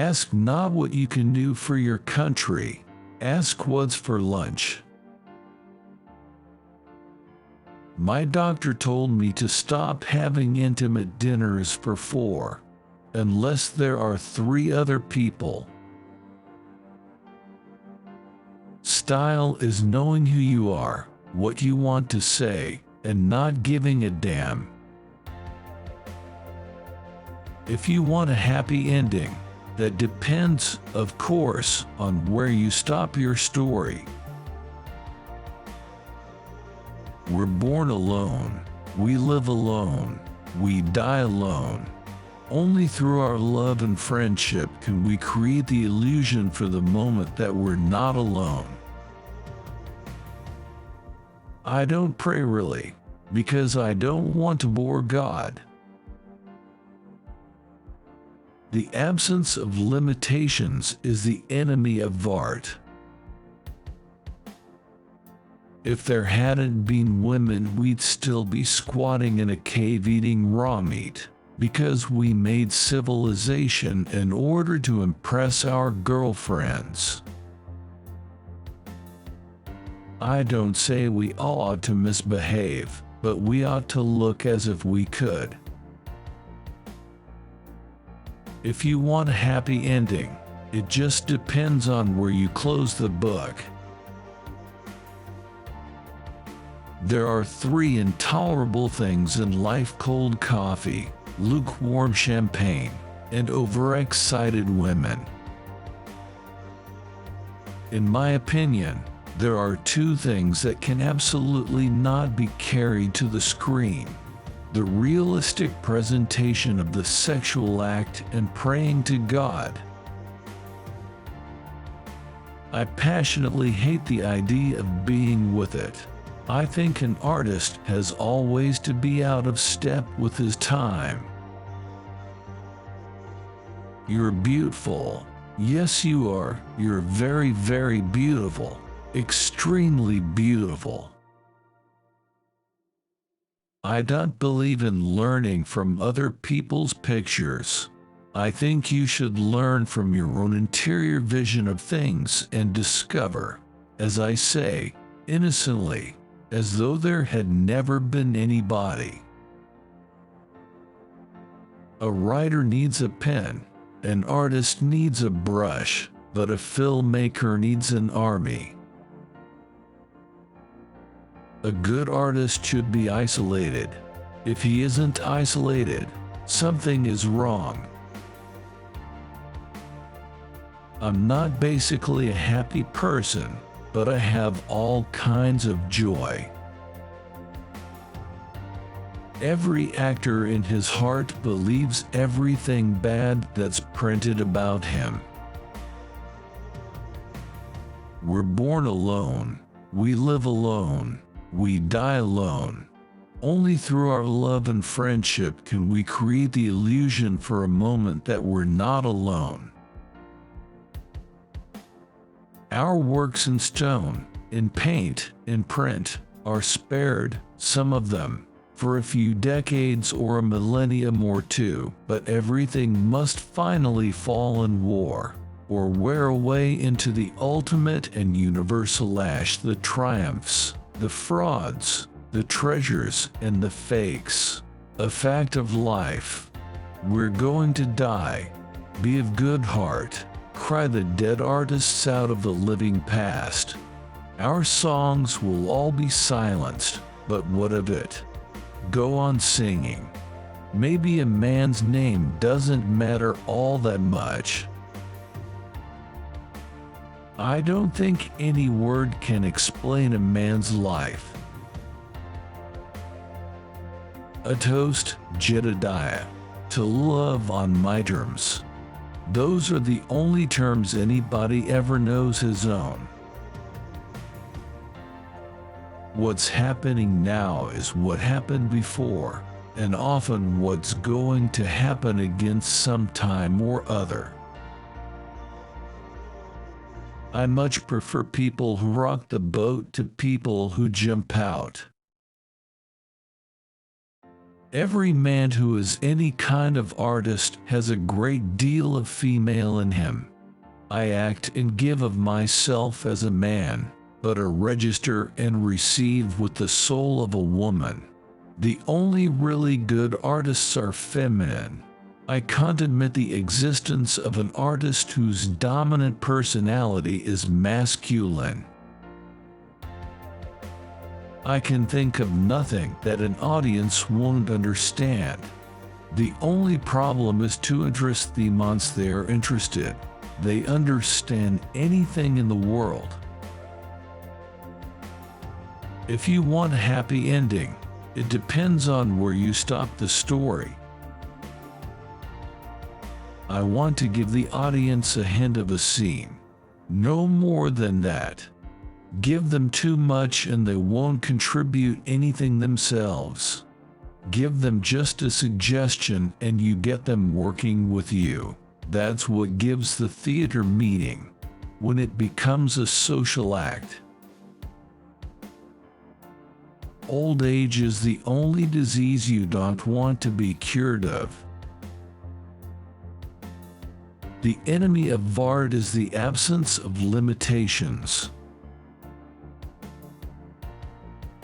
Ask not what you can do for your country. Ask what's for lunch. My doctor told me to stop having intimate dinners for 4, unless there are 3 other people. Style is knowing who you are, what you want to say, and not giving a damn. If you want a happy ending, that depends, of course, on where you stop your story. We're born alone, we live alone, we die alone. Only through our love and friendship can we create the illusion for the moment that we're not alone. I don't pray really, because I don't want to bore God. The absence of limitations is the enemy of art. If there hadn't been women, we'd still be squatting in a cave eating raw meat, because we made civilization in order to impress our girlfriends. I don't say we all ought to misbehave, but we ought to look as if we could. If you want a happy ending, it just depends on where you close the book. There are 3 intolerable things in life: cold coffee, lukewarm champagne, and overexcited women. In my opinion, there are 2 things that can absolutely not be carried to the screen: the realistic presentation of the sexual act and praying to God. I passionately hate the idea of being with it. I think an artist has always to be out of step with his time. You're beautiful. Yes, you are. You're very, very beautiful. Extremely beautiful. I don't believe in learning from other people's pictures. I think you should learn from your own interior vision of things and discover, as I say, innocently, as though there had never been anybody. A writer needs a pen, an artist needs a brush, but a filmmaker needs an army. A good artist should be isolated. If he isn't isolated, something is wrong. I'm not basically a happy person, but I have all kinds of joy. Every actor in his heart believes everything bad that's printed about him. We're born alone, we live alone, we die alone. Only through our love and friendship can we create the illusion for a moment that we're not alone. Our works in stone, in paint, in print, are spared, some of them, for a few decades or a millennium or 2, but everything must finally fall in war, or wear away into the ultimate and universal ash: the triumphs, the frauds, the treasures, and the fakes. A fact of life. We're going to die. Be of good heart. Cry the dead artists out of the living past. Our songs will all be silenced, but what of it? Go on singing. Maybe a man's name doesn't matter all that much. I don't think any word can explain a man's life. A toast, Jedediah, to love on my terms. Those are the only terms anybody ever knows his own. What's happening now is what happened before, and often what's going to happen again sometime or other. I much prefer people who rock the boat to people who jump out. Every man who is any kind of artist has a great deal of female in him. I act and give of myself as a man, but register and receive with the soul of a woman. The only really good artists are feminine. I can't admit the existence of an artist whose dominant personality is masculine. I can think of nothing that an audience won't understand. The only problem is to interest them once they are interested. They understand anything in the world. If you want a happy ending, it depends on where you stop the story. I want to give the audience a hint of a scene. No more than that. Give them too much and they won't contribute anything themselves. Give them just a suggestion and you get them working with you. That's what gives the theater meaning, when it becomes a social act. Old age is the only disease you don't want to be cured of. The enemy of art is the absence of limitations.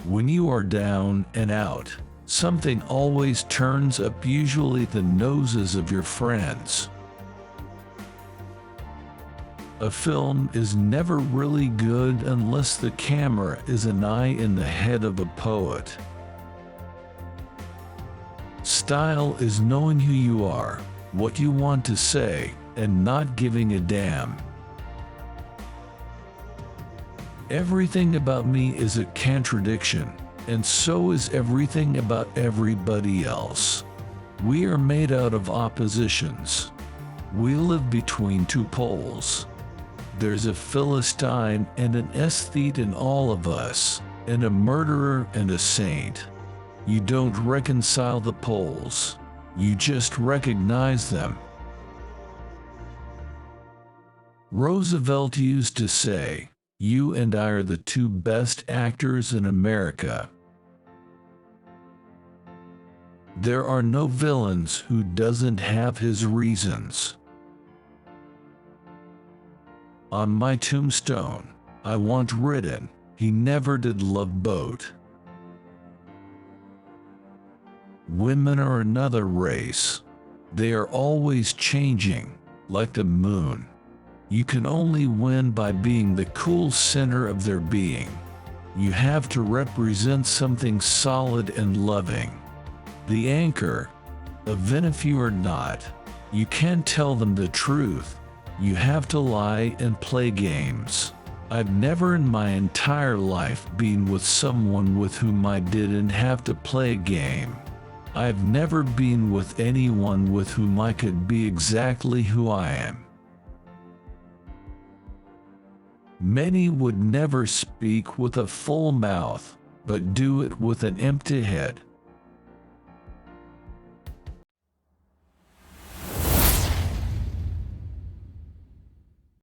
When you are down and out, something always turns up, usually the noses of your friends. A film is never really good unless the camera is an eye in the head of a poet. Style is knowing who you are, what you want to say, and not giving a damn. Everything about me is a contradiction, and so is everything about everybody else. We are made out of oppositions. We live between two poles. There's a Philistine and an aesthete in all of us, and a murderer and a saint. You don't reconcile the poles. You just recognize them. Roosevelt used to say, "You and I are the two best actors in America." There are no villains who doesn't have his reasons. On my tombstone, I want written, "He never did love boat." Women are another race. They are always changing, like the moon. You can only win by being the cool center of their being. You have to represent something solid and loving. The anchor. Even if you are not, you can't tell them the truth. You have to lie and play games. I've never in my entire life been with someone with whom I didn't have to play a game. I've never been with anyone with whom I could be exactly who I am. Many would never speak with a full mouth, but do it with an empty head.